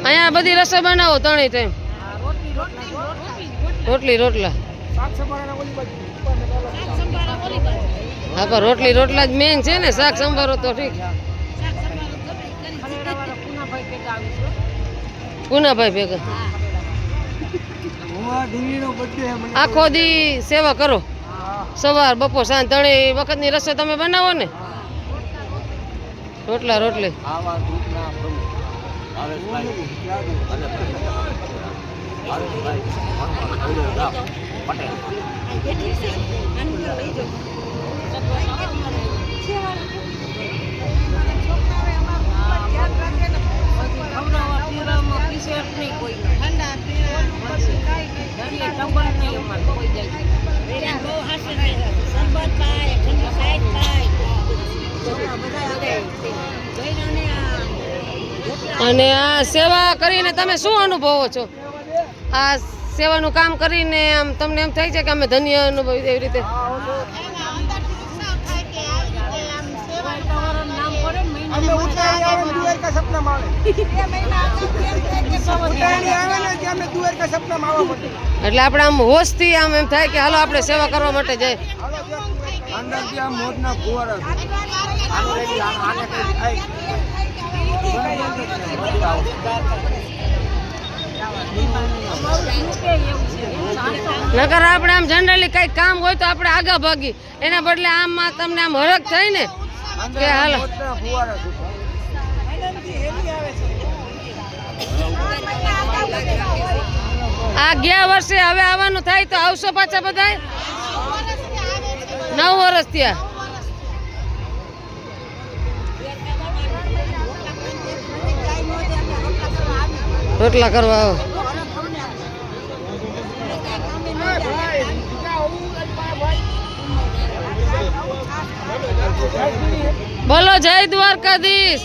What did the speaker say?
અહીંયા બધી રસોઈ બનાવો ત્રણેય ટાઈમ રોટલી રોટલા હા પણ રોટલી રોટલા જ મેન છે ને શાક સંભારો તો ઠીક પૂનાભાઈ ભેગા આખો દી સેવા કરો સવાર બપોર સાંજ ત્રણેય વખતની રસોઈ તમે બનાવો ને રોટલા રોટલી અને આ સેવા કરીને તમે શું અનુભવો છો આ સેવાનું કામ કરીને આમ તમને એમ થાય છે કે અમે ધન્ય અનુભવી એવી રીતે એટલે આપણે આમ હોશથી આમ એમ થાય કે હાલો આપણે સેવા કરવા માટે જાય નકર આપણે આમ જનરલી કઈ કામ હોય તો આપણે આગા ભાગી એના બદલે આમાં તમને આમ હરખ થાય ને કે હાલ આ ગયા વર્ષે હવે આવવાનું થાય તો આવશો પાછા બધા 9 વર્ષ થયા રોટલા કરવા આવો બોલો જય દ્વારકાધીશ